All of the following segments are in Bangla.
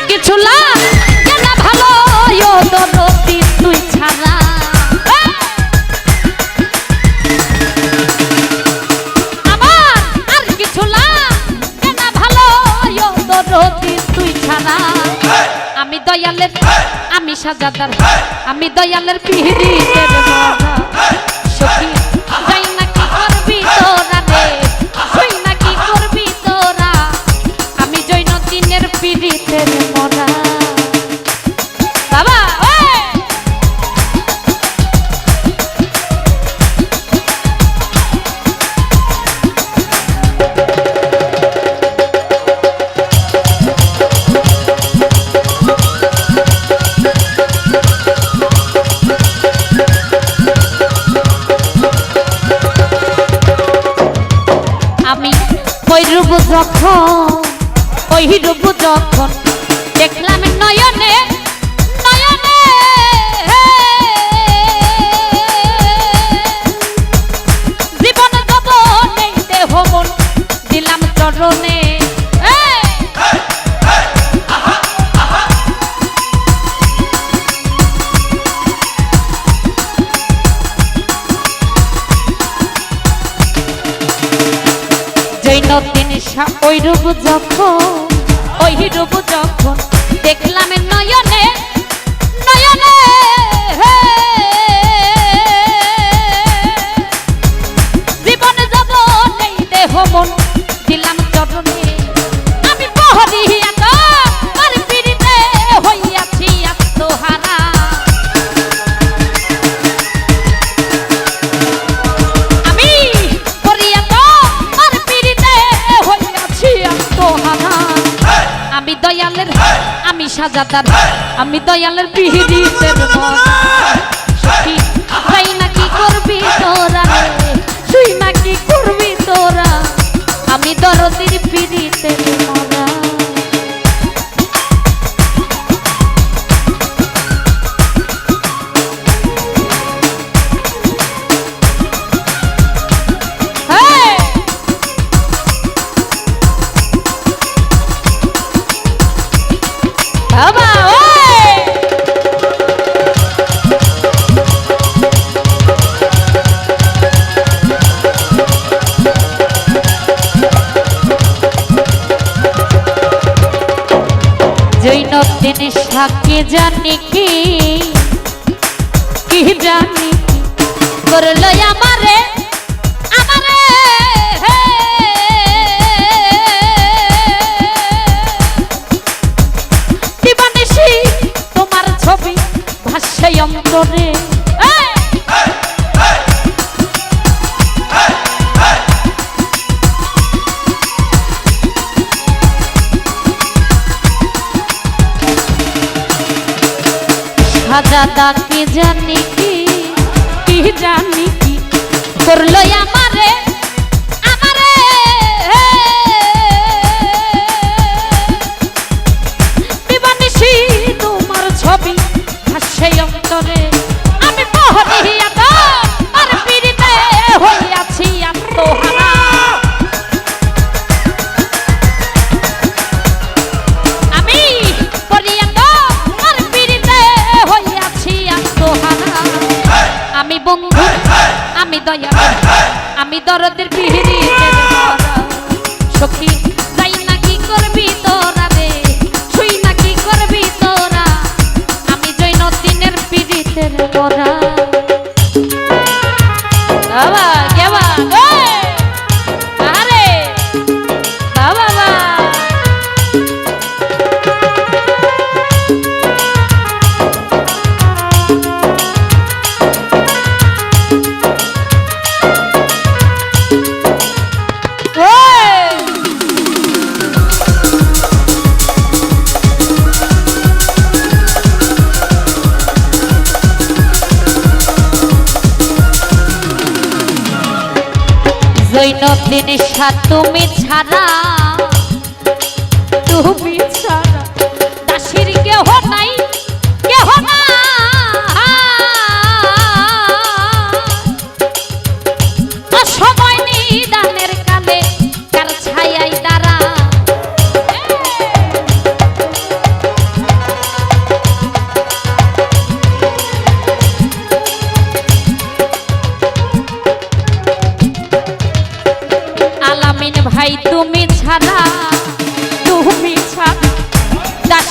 কিছু লাগে না ভালো ও দরদি তুই ছাড়া আমার আর কিছু লাগে না ভালো ও দরদি তুই ছাড়া আমি দয়ালের আমি সাজাদার আমি দয়ালের পিহিরিতের মরা সখী যাই না কি করবি তোরা রে তুই না কি করবি তোরা আমি জৈনদিনের পিহিরিতের মরা বাবা রূপ যখন ওই রূপ যখন দেখলাম নয়নে নয়নে জীবন যৌবনে দেহ মন দিলাম চরণে জৈনদিন ওই রূপ যখন দেখলাম নয়নে নয়নে জীবন যৌবনে দেহ মন দিলাম চরণে আমি পহরিয়া তোর পিরিতে হইয়াছি আত্মহারা আমি পরিয়া তোর পিরিতে হইয়াছি আত্মহারা আমি দয়ালের আমি সাজাদার আমি দয়ালের পিহিরিতের মরা সখী যাই না কি করবি তোরা রে তুই না কি করবি তোরা আমি দরদির পিহিরিতের মরা জৈনদিন সাকে জানি কি জানি করলো আমারে আমারে দিবানিশি তোমার ছবি ভাসে অন্তরে দাদা কি জানি কি জানি কি করলো আমারে আমারে দিবানিশি তোমার ছবি ভাসে অন্তরে আমি পহরিয়া তোর পিরিতে হইয়াছি আত্মহারা আমি পরিয়া তোর পিরিতে হইয়াছি আত্মহারা আমি বন্ধু আমি দয়াল আমি দরদের পিহিরিতের মরা সখী যাই না কি করবি তোরা রে তুই না কি করবি তোরা আমি জৈনদিনের পিহিরিতের মরা বাবা কেবা আরে বাবা জৈনদিন তুমি ছাড়া তুমি ছাড়া দাসীর কেহ নাই কেহ না অসময় নিদানের কালে কার ছায়াই দ্বারা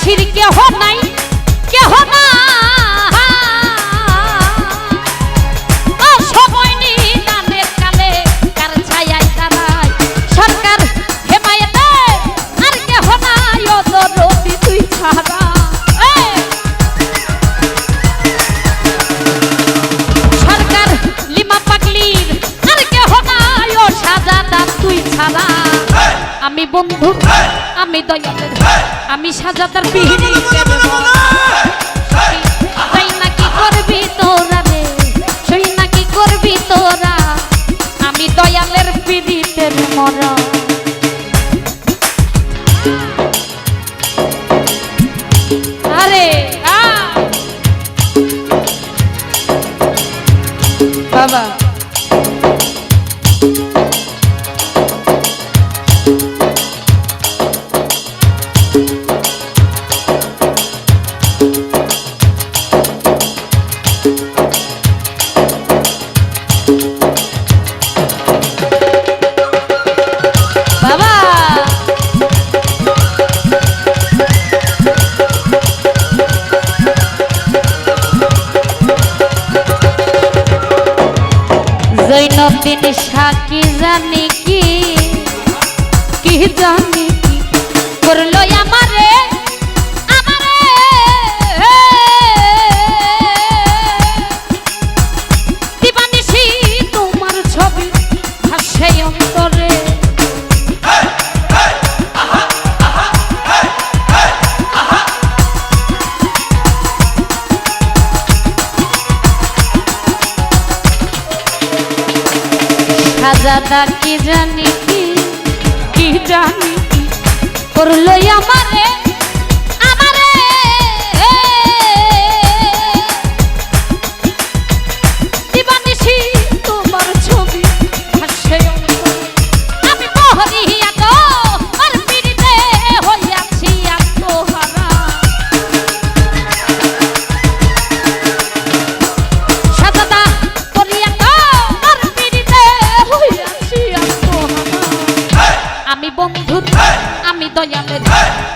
খুশির কেহ নাই কেহ না সময় নিদানের কালে কার ছায়ায় দাঁড়ায় সরকার হেমায়েতে আর কেহ নাই ও দরদি তুই ছাড়া সরকার লিমা পাগলির আর কেহ নাই ও সাজাদা তুই ছাড়া আমি বন্ধু আমি দয়ালের আমি সাজাদার পিহিনী তাই নাকি করবি তোরা রে সই নাকি করবি তোরা আমি দয়ালের পিড়িতের মরা আরে বাবা জৈনবিন সাকি জানি কি জানি কি করলো আমারে আমারে দিবানিশি তোমার ছবি ভাসে অন্তরে সাজাদা কি জানি কি জানি কি করলো আমারে আমারে দিবানিশি তোমার ছবি ভাসে আমি পহরিয়া তো আর পিড়িতে হইয়াছি আত্মহারা সাজাদা করিয়া তো আর পিড়িতে হইয়াছি আত্মহারা আমি বন্ধুর আমি দয়ালের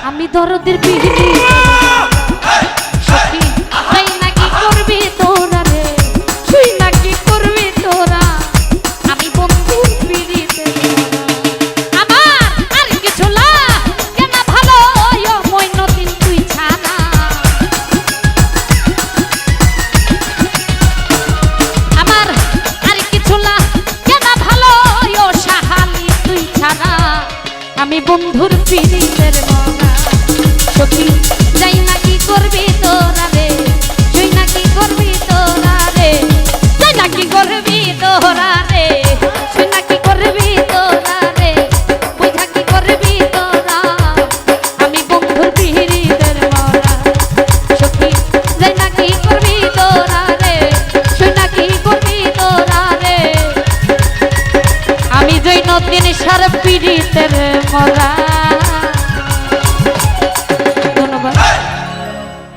আমি দরদের পিড়িতে সখী তাই নাকি করবি তোরা রে তুই নাকি করবি তোরা আমি বন্ধুর পিড়িতে আমার আর কিছু না কেন ভালো মইনদিন তুই ছাড়া আমার আর কিছু না কেন ভালো সাহালি তুই ছাড়া আমি বন্ধুর পিড়িতের মরা সখী যাই নাকি করবি তোরা রে তুই নাকি করবি তোরা রে যাই নাকি করবি তোরা রে তুই নাকি করবি তোরা রে বুঝা কি করবি তোরা আমি বন্ধুর পিড়িতের মরা সখী যাই নাকি করবি তোরা রে তুই নাকি করবি তোরা রে আমি জৈনদিন সার পিড়িতের মরা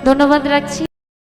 ধন্যবাদ রাখছি।